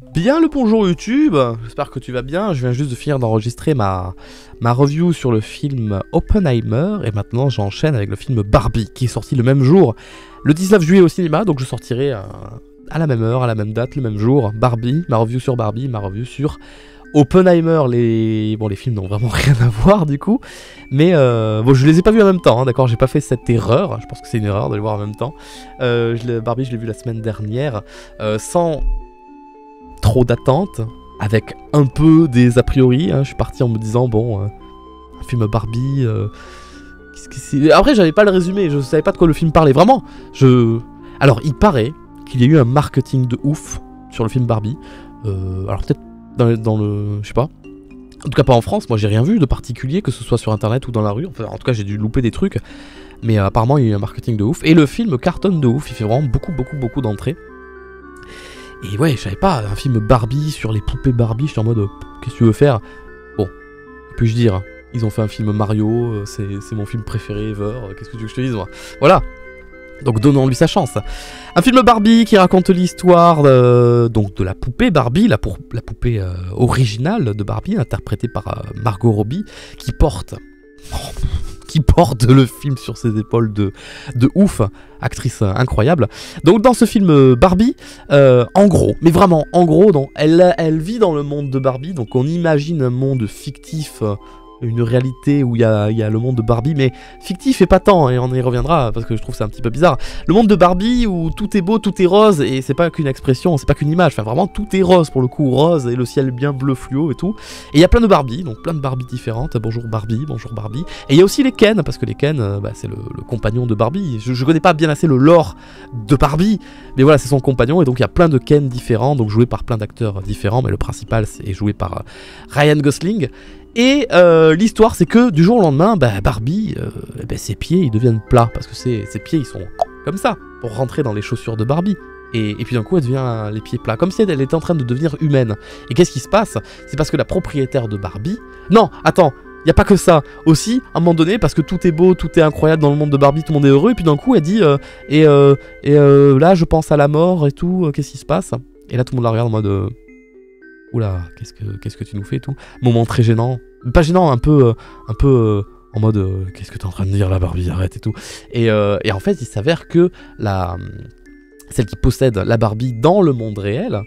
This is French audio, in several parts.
Bien le bonjour YouTube, j'espère que tu vas bien. Je viens juste de finir d'enregistrer ma review sur le film Oppenheimer et maintenant j'enchaîne avec le film Barbie qui est sorti le même jour, le 19 juillet au cinéma, donc je sortirai à la même heure, à la même date, le même jour, Barbie, ma review sur Barbie, ma review sur Oppenheimer. Les films n'ont vraiment rien à voir du coup, mais je les ai pas vus en même temps, hein, d'accord, j'ai pas fait cette erreur, je pense que c'est une erreur de les voir en même temps. Barbie je l'ai vu la semaine dernière, sans trop d'attentes, avec un peu des a priori, hein. Je suis parti en me disant un film Barbie, qu'est-ce que c'est... Après j'avais pas le résumé, je savais pas de quoi le film parlait, vraiment. Alors il paraît qu'il y a eu un marketing de ouf sur le film Barbie, alors peut-être dans le... je sais pas. En tout cas pas en France, moi j'ai rien vu de particulier, que ce soit sur internet ou dans la rue, enfin en tout cas j'ai dû louper des trucs, mais apparemment il y a eu un marketing de ouf, et le film cartonne de ouf, il fait vraiment beaucoup d'entrées. Et ouais, je savais pas, un film Barbie sur les poupées Barbie, j'étais en mode, qu'est-ce que tu veux faire? Bon, que puis-je dire? Ils ont fait un film Mario, c'est mon film préféré ever, qu'est-ce que tu veux que je te dise moi? Voilà, donc donnons-lui sa chance. Un film Barbie qui raconte l'histoire de la poupée Barbie, la poupée originale de Barbie, interprétée par Margot Robbie, qui porte le film sur ses épaules de ouf, actrice incroyable. Donc dans ce film Barbie, en gros, mais vraiment en gros, elle vit dans le monde de Barbie, donc on imagine un monde fictif, une réalité où il y a le monde de Barbie, mais fictif et pas tant, et on y reviendra parce que je trouve ça un petit peu bizarre. Le monde de Barbie où tout est beau, tout est rose, et c'est pas qu'une expression, c'est pas qu'une image, enfin vraiment tout est rose pour le coup, rose, et le ciel bien bleu fluo et tout. Et il y a plein de Barbie, donc plein de Barbie différentes, bonjour Barbie. Et il y a aussi les Ken, parce que les Ken, c'est le compagnon de Barbie. Je connais pas bien assez le lore de Barbie, mais voilà, c'est son compagnon, et donc il y a plein de Ken différents, donc joués par plein d'acteurs différents, mais le principal c'est joué par Ryan Gosling. Et l'histoire c'est que du jour au lendemain, Barbie, ses pieds ils deviennent plats, parce que ses pieds ils sont comme ça, pour rentrer dans les chaussures de Barbie. Et puis d'un coup elle devient les pieds plats, comme si elle était en train de devenir humaine. Et qu'est-ce qui se passe? C'est parce que la propriétaire de Barbie... Non, attends, il n'y a pas que ça. Aussi, à un moment donné, parce que tout est beau, tout est incroyable dans le monde de Barbie, tout le monde est heureux, et puis d'un coup elle dit là je pense à la mort et tout, qu'est-ce qui se passe? Et là tout le monde la regarde en mode... Oula, qu'est-ce que tu nous fais et tout. Moment très gênant. Pas gênant, un peu en mode qu'est-ce que t'es en train de dire là Barbie, arrête et tout. Et en fait il s'avère que celle qui possède la Barbie dans le monde réel,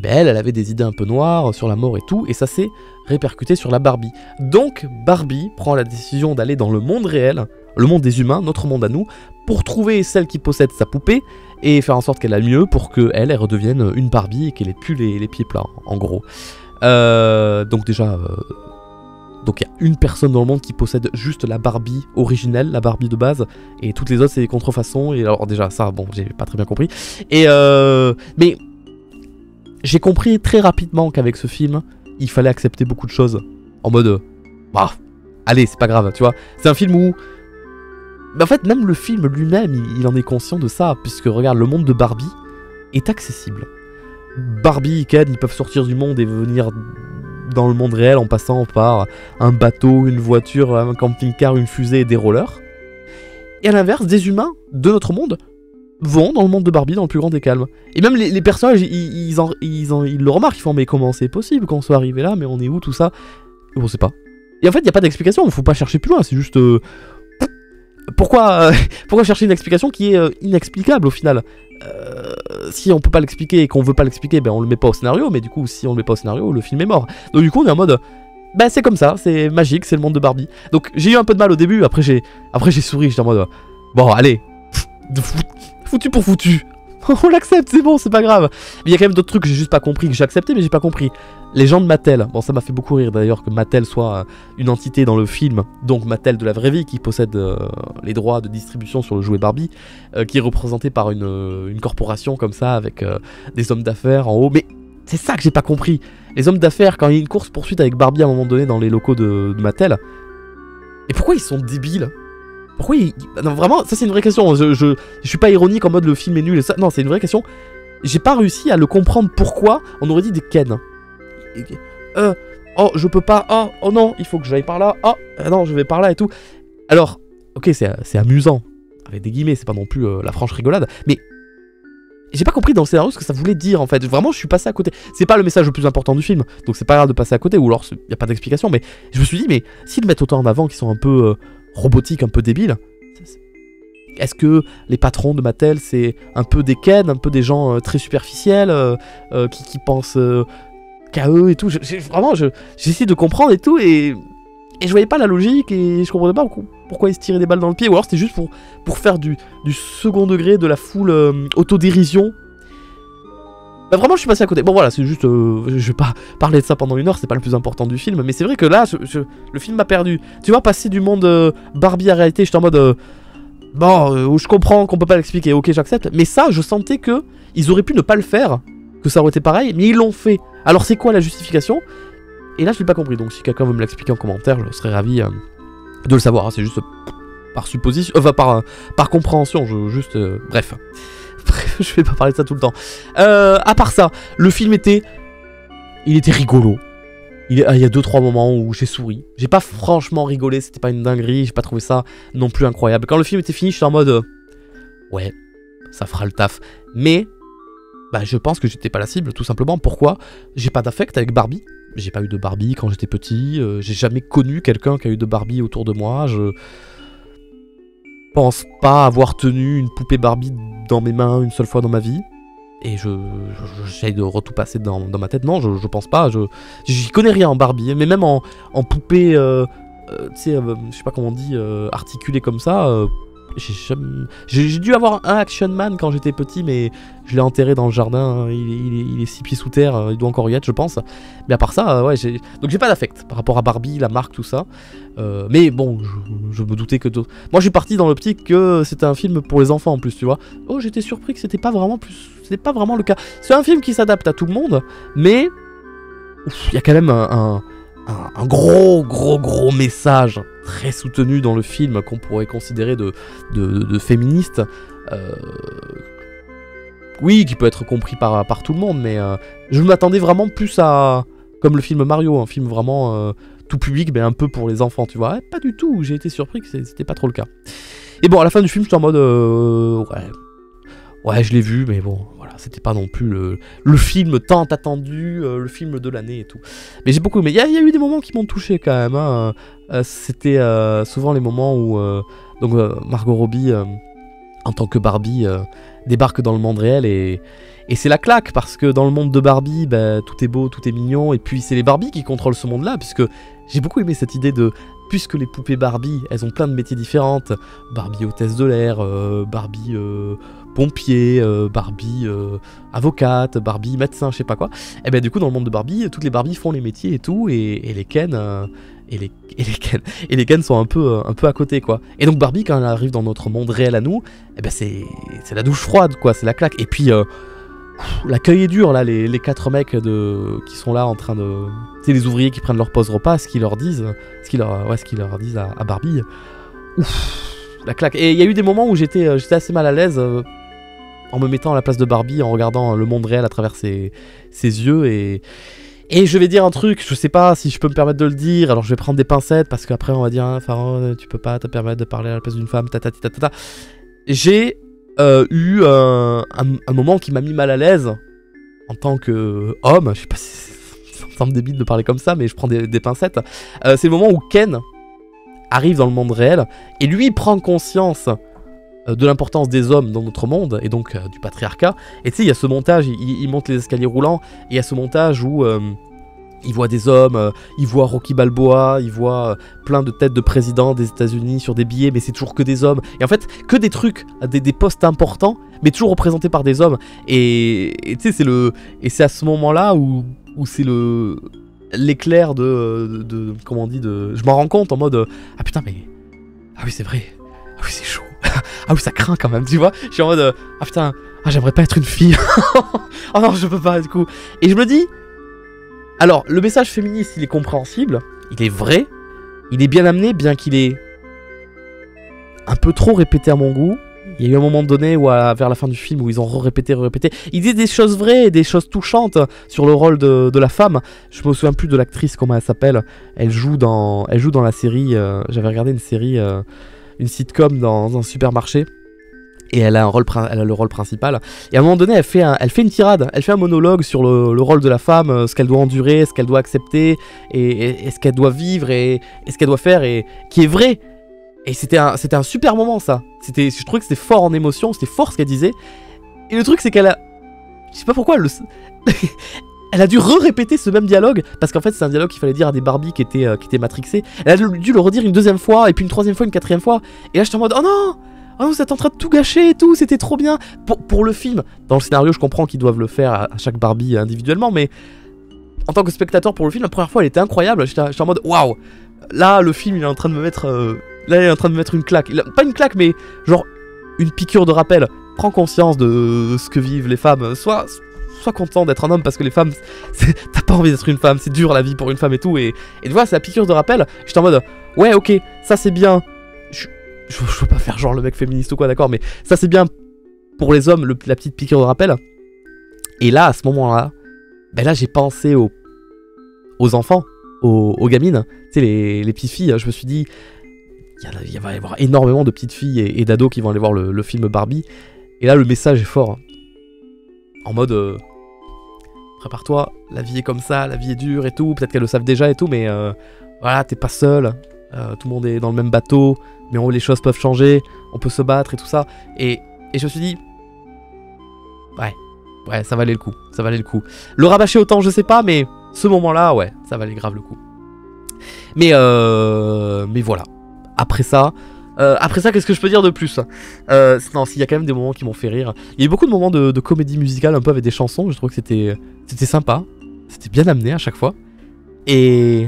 elle avait des idées un peu noires sur la mort et tout, et ça s'est répercuté sur la Barbie. Donc Barbie prend la décision d'aller dans le monde réel, le monde des humains, notre monde à nous, pour trouver celle qui possède sa poupée, et faire en sorte qu'elle aille mieux pour qu'elle redevienne une Barbie et qu'elle ait plus les pieds plats, en gros. Donc déjà... Donc il y a une personne dans le monde qui possède juste la Barbie originelle, la Barbie de base, et toutes les autres c'est des contrefaçons, et alors déjà ça, j'ai pas très bien compris. Et mais j'ai compris très rapidement qu'avec ce film, il fallait accepter beaucoup de choses, en mode, allez c'est pas grave, tu vois. C'est un film où, en fait même le film lui-même, il en est conscient de ça, puisque regarde, le monde de Barbie est accessible. Barbie et Ken, ils peuvent sortir du monde et venir dans le monde réel en passant par un bateau, une voiture, un camping-car, une fusée et des rollers. Et à l'inverse, des humains de notre monde vont dans le monde de Barbie dans le plus grand des calmes. Et même les personnages, ils le remarquent, ils font mais comment c'est possible qu'on soit arrivé là, mais on est où tout ça? Et on sait pas. Et en fait, il n'y a pas d'explication, il faut pas chercher plus loin, c'est juste... Pourquoi chercher une explication qui est inexplicable au final? Si on peut pas l'expliquer et qu'on veut pas l'expliquer, on le met pas au scénario, mais du coup si on le met pas au scénario, le film est mort. Donc du coup on est en mode, c'est comme ça, c'est magique, c'est le monde de Barbie. Donc j'ai eu un peu de mal au début, après j'ai souri, j'étais en mode, bon allez, foutu pour foutu. On l'accepte, c'est bon, c'est pas grave. Mais il y a quand même d'autres trucs que j'ai juste pas compris, que j'ai accepté mais j'ai pas compris. Les gens de Mattel, bon ça m'a fait beaucoup rire d'ailleurs que Mattel soit une entité dans le film, donc Mattel de la vraie vie qui possède les droits de distribution sur le jouet Barbie, qui est représenté par une corporation comme ça avec des hommes d'affaires en haut. Mais c'est ça que j'ai pas compris. Les hommes d'affaires, quand il y a une course poursuite avec Barbie à un moment donné dans les locaux de Mattel, et pourquoi ils sont débiles? Pourquoi Non vraiment, ça c'est une vraie question, je suis pas ironique en mode le film est nul et ça, non c'est une vraie question. J'ai pas réussi à le comprendre pourquoi on aurait dit des Ken. Oh je peux pas, oh non, il faut que j'aille par là, non je vais par là et tout. Alors, ok c'est amusant, avec des guillemets, c'est pas non plus la franche rigolade, mais j'ai pas compris dans le scénario ce que ça voulait dire en fait. Vraiment, je suis passé à côté. C'est pas le message le plus important du film, donc c'est pas grave de passer à côté, ou alors y a pas d'explication. Mais je me suis dit, mais s'ils mettent autant en avant qui sont un peu robotiques, un peu débiles, est-ce que les patrons de Mattel c'est un peu des Ken, un peu des gens très superficiels qui pensent qu'à eux et tout. Vraiment, j'ai essayé de comprendre et tout, et je voyais pas la logique, et je comprenais pas pourquoi ils se tiraient des balles dans le pied, ou alors c'était juste pour faire du second degré, de la full autodérision. Bah vraiment, je suis passé à côté. Bon voilà, c'est juste, je vais pas parler de ça pendant 1 heure, c'est pas le plus important du film, mais c'est vrai que là, le film m'a perdu. Tu vois, passer du monde Barbie à réalité, j'étais en mode, bon, je comprends qu'on peut pas l'expliquer, ok, j'accepte, mais ça, je sentais que ils auraient pu ne pas le faire, que ça aurait été pareil, mais ils l'ont fait. Alors c'est quoi la justification? Et là, je l'ai pas compris, donc si quelqu'un veut me l'expliquer en commentaire, je serais ravi de le savoir. Hein. C'est juste par supposition, enfin par compréhension, bref. Bref, je vais pas parler de ça tout le temps. À part ça, le film était rigolo. Il y a 2-3 moments où j'ai souri. J'ai pas franchement rigolé, c'était pas une dinguerie, j'ai pas trouvé ça non plus incroyable. Quand le film était fini, j'étais en mode ouais, ça fera le taf. Mais bah, je pense que j'étais pas la cible, tout simplement. Pourquoi? J'ai pas d'affect avec Barbie. J'ai pas eu de Barbie quand j'étais petit. J'ai jamais connu quelqu'un qui a eu de Barbie autour de moi. Je pense pas avoir tenu une poupée Barbie dans mes mains une seule fois dans ma vie. Et j'essaye de tout passer dans ma tête. Non, je pense pas. J'y connais rien en Barbie. Mais même en poupée, tu sais, je sais pas comment on dit, articulée comme ça. J'ai dû avoir un Action Man quand j'étais petit, mais je l'ai enterré dans le jardin. Il est 6 pieds sous terre, il doit encore y être, je pense. Mais à part ça, ouais, donc j'ai pas d'affect par rapport à Barbie, la marque, tout ça. Mais bon, je me doutais que moi je suis parti dans l'optique que c'était un film pour les enfants en plus, tu vois. Oh, j'étais surpris que c'était pas vraiment le cas. C'est un film qui s'adapte à tout le monde, mais il y a quand même un gros message très soutenu dans le film qu'on pourrait considérer de féministe. Oui, qui peut être compris par tout le monde, mais je m'attendais vraiment plus à... Comme le film Mario, un film vraiment tout public, mais un peu pour les enfants, tu vois. Pas du tout, j'ai été surpris que c'était pas trop le cas. Et bon, à la fin du film, j'étais en mode... Ouais, je l'ai vu, mais bon, voilà, c'était pas non plus le film tant attendu, le film de l'année et tout. Mais j'ai beaucoup aimé. Il y a eu des moments qui m'ont touché quand même. Hein. C'était souvent les moments où Margot Robbie, en tant que Barbie, débarque dans le monde réel et c'est la claque parce que dans le monde de Barbie, bah, tout est beau, tout est mignon, et puis c'est les Barbies qui contrôlent ce monde-là, puisque j'ai beaucoup aimé cette idée de... Puisque les poupées Barbie, elles ont plein de métiers différentes. Barbie hôtesse de l'air, Barbie pompier, Barbie avocate, Barbie médecin, je sais pas quoi. Et ben du coup dans le monde de Barbie, toutes les Barbies font les métiers et tout, et les Ken et les Ken sont un peu à côté quoi. Et donc Barbie quand elle arrive dans notre monde réel à nous, et ben c'est la douche froide quoi, c'est la claque. Et puis l'accueil est dur là, les 4 mecs qui sont là en train de... C'est les ouvriers qui prennent leur pause repas, ce qu'ils leur disent à Barbie. Ouf, la claque. Et il y a eu des moments où j'étais assez mal à l'aise en me mettant à la place de Barbie, en regardant le monde réel à travers ses yeux. Et je vais dire un truc, je sais pas si je peux me permettre de le dire, alors je vais prendre des pincettes parce qu'après on va dire Pharaon, tu peux pas te permettre de parler à la place d'une femme, ta. J'ai eu un moment qui m'a mis mal à l'aise en tant que homme, je sais pas si ça me semble débile de parler comme ça, mais je prends des pincettes. C'est le moment où Ken arrive dans le monde réel et lui prend conscience de l'importance des hommes dans notre monde et donc du patriarcat. Et tu sais, il y a ce montage, il monte les escaliers roulants et il y a ce montage où il voit des hommes, il voit Rocky Balboa, il voit plein de têtes de présidents des États-Unis sur des billets, mais c'est toujours que des hommes. Et en fait, que des trucs, des postes importants, mais toujours représentés par des hommes. Et tu sais, c'est à ce moment-là où c'est l'éclair de comment on dit, je m'en rends compte en mode ah putain, mais ah oui c'est vrai, ah oui c'est chaud, ah oui ça craint quand même, tu vois. Je suis en mode ah putain, ah j'aimerais pas être une fille. Oh non je peux pas du coup. Et je me dis, alors le message féministe il est compréhensible, il est vrai, il est bien amené, bien qu'il est un peu trop répété à mon goût. Il y a eu un moment donné où vers la fin du film où ils ont répété. Ils disent des choses vraies et des choses touchantes sur le rôle de la femme. Je me souviens plus de l'actrice, comment elle s'appelle. Elle joue dans la série. J'avais regardé une série, une sitcom dans un supermarché. Et elle a le rôle principal. Et à un moment donné, elle fait une tirade, elle fait un monologue sur le rôle de la femme, ce qu'elle doit endurer, ce qu'elle doit accepter, et ce qu'elle doit vivre, et ce qu'elle doit faire, et qui est vrai. Et c'était un super moment, ça. Je trouvais que c'était fort en émotion, c'était fort ce qu'elle disait. Et le truc, c'est qu'elle a... Je sais pas pourquoi, elle a dû répéter ce même dialogue, parce qu'en fait, c'est un dialogue qu'il fallait dire à des Barbie qui étaient matrixées. Elle a dû le redire une deuxième fois, et puis une troisième fois, une quatrième fois. Et là, j'étais en mode, oh non! Oh, vous êtes en train de tout gâcher et tout, c'était trop bien. Pour le film, dans le scénario, je comprends qu'ils doivent le faire à chaque Barbie individuellement, mais en tant que spectateur pour le film, la première fois, elle était incroyable. J'étais en mode, waouh, là, le film, il est en train de me mettre, une claque. Pas une claque, mais genre une piqûre de rappel. Prends conscience de ce que vivent les femmes. Sois content d'être un homme, parce que les femmes, t'as pas envie d'être une femme, c'est dur la vie pour une femme et tout. Et tu vois, c'est la piqûre de rappel. J'étais en mode, ouais, ok, ça c'est bien. Je veux pas faire genre le mec féministe ou quoi, d'accord, mais ça c'est bien pour les hommes, la petite piqûre de rappel. Et là, à ce moment-là, ben là j'ai pensé aux enfants, aux gamines, tu sais, les petites filles. Je me suis dit, il va y avoir énormément de petites filles et d'ados qui vont aller voir le film Barbie. Et là, le message est fort. En mode, prépare-toi, la vie est comme ça, la vie est dure et tout. Peut-être qu'elles le savent déjà et tout, mais voilà, t'es pas seul. Tout le monde est dans le même bateau, mais les choses peuvent changer, on peut se battre et tout ça. Et je me suis dit, ouais, ça valait le coup. Le rabâcher autant, je sais pas, mais ce moment-là, ouais, ça valait grave le coup. Mais voilà. Après ça, qu'est-ce que je peux dire de plus? Non, s'il y a quand même des moments qui m'ont fait rire. Il y a eu beaucoup de moments de comédie musicale, un peu avec des chansons. Je trouve que c'était sympa. C'était bien amené à chaque fois. Et...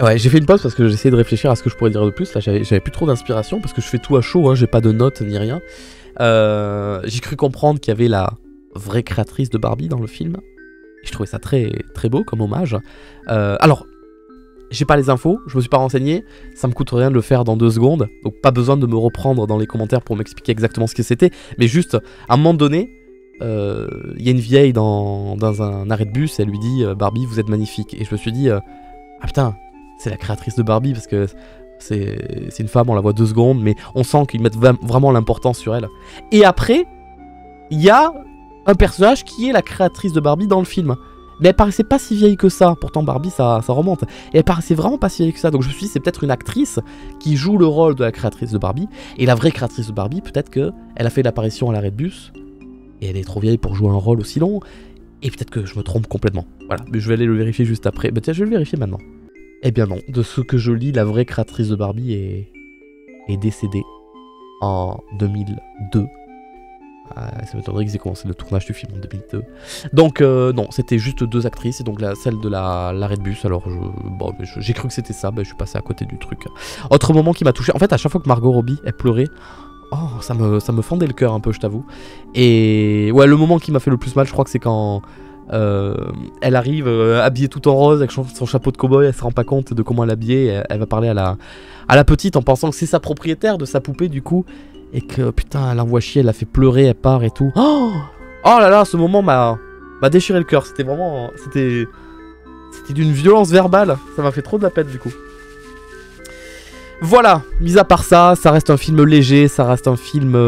ouais, j'ai fait une pause parce que j'essayais de réfléchir à ce que je pourrais dire de plus. Là, j'avais plus trop d'inspiration parce que je fais tout à chaud, hein, j'ai pas de notes ni rien. J'ai cru comprendre qu'il y avait la vraie créatrice de Barbie dans le film. Et je trouvais ça très, très beau comme hommage. Alors, j'ai pas les infos, je me suis pas renseigné. Ça me coûte rien de le faire dans 2 secondes. Donc, pas besoin de me reprendre dans les commentaires pour m'expliquer exactement ce que c'était. Mais juste, à un moment donné, il y a une vieille dans un arrêt de bus et elle lui dit Barbie, vous êtes magnifique. Et je me suis dit, ah putain, c'est la créatrice de Barbie parce que c'est une femme, on la voit 2 secondes, mais on sent qu'ils mettent vraiment l'importance sur elle. Et après, il y a un personnage qui est la créatrice de Barbie dans le film. Mais elle paraissait pas si vieille que ça, pourtant Barbie ça remonte. Et elle paraissait vraiment pas si vieille que ça, donc je me suis dit c'est peut-être une actrice qui joue le rôle de la créatrice de Barbie. Et la vraie créatrice de Barbie, peut-être qu'elle a fait l'apparition à l'arrêt de bus, et elle est trop vieille pour jouer un rôle aussi long, et peut-être que je me trompe complètement. Voilà, mais je vais aller le vérifier juste après. Bah tiens, je vais le vérifier maintenant. Eh bien non, de ce que je lis, la vraie créatrice de Barbie est décédée en 2002. Ça m'étonnerait qu'ils aient commencé le tournage du film en 2002. Donc non, c'était juste 2 actrices, et donc celle de l'arrêt de bus, alors j'ai cru que c'était ça, je suis passé à côté du truc. Autre moment qui m'a touché, en fait à chaque fois que Margot Robbie, elle pleurait, oh, ça me fendait le cœur un peu, je t'avoue. Et ouais, le moment qui m'a fait le plus mal, je crois que c'est quand... elle arrive habillée tout en rose avec son chapeau de cow-boy, elle se rend pas compte de comment elle est habillée, elle va parler à la petite en pensant que c'est sa propriétaire de sa poupée du coup, et que putain elle l'envoie chier, elle la fait pleurer, elle part et tout. Oh là là, ce moment m'a déchiré le cœur, c'était vraiment... C'était d'une violence verbale, ça m'a fait trop de la peine du coup. Voilà, mis à part ça, ça reste un film léger, ça reste un film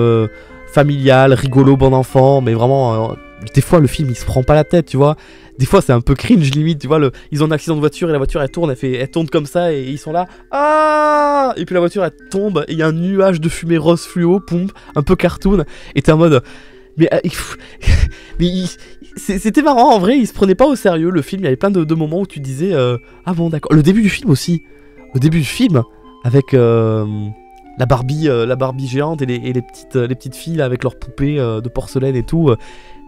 familial, rigolo, bon enfant, mais vraiment... des fois le film il se prend pas la tête, tu vois. Des fois c'est un peu cringe limite, tu vois. Ils ont un accident de voiture et la voiture elle tourne, elle tourne comme ça et ils sont là. Ah. Et puis la voiture elle tombe et il y a un nuage de fumée rose fluo, pompe, un peu cartoon. Et t'es en mode... Mais, c'était marrant en vrai, il se prenait pas au sérieux le film. Il y avait plein de moments où tu disais ah bon d'accord. Le début du film aussi. Le début du film avec... la Barbie géante et les petites filles là, avec leurs poupées de porcelaine et tout.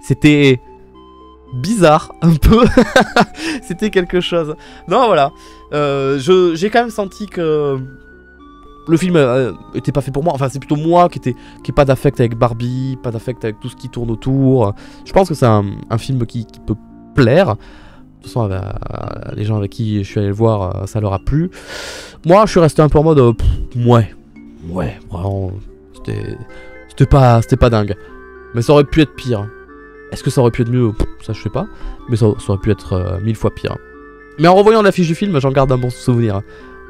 C'était bizarre, un peu. C'était quelque chose. Non, voilà. J'ai quand même senti que le film était pas fait pour moi. Enfin, c'est plutôt moi qui ai pas d'affect avec Barbie, pas d'affect avec tout ce qui tourne autour. Je pense que c'est un film qui peut plaire. De toute façon, les gens avec qui je suis allé le voir, ça leur a plu. Moi, je suis resté un peu en mode... ouais, vraiment, c'était pas dingue. Mais ça aurait pu être pire. Est-ce que ça aurait pu être mieux? Ça je sais pas. Mais ça aurait pu être 1000 fois pire. Mais en revoyant l'affiche du film, j'en garde un bon souvenir.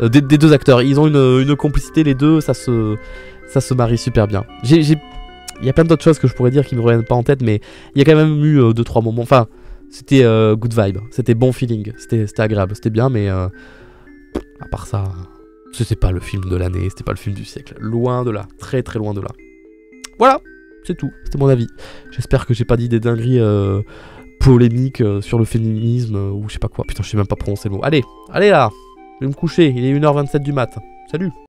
Des 2 acteurs, ils ont une complicité les deux, ça se marie super bien. Il y a plein d'autres choses que je pourrais dire qui me reviennent pas en tête, mais il y a quand même eu 2-3 moments. Enfin, c'était good vibe, c'était bon feeling, c'était agréable, c'était bien, mais à part ça, c'était pas le film de l'année, c'était pas le film du siècle. Loin de là, très très loin de là. Voilà, c'est tout, c'était mon avis. J'espère que j'ai pas dit des dingueries polémiques sur le féminisme ou je sais pas quoi. Putain, je sais même pas prononcer le mot. Allez là, je vais me coucher, il est 1h27 du mat. Salut.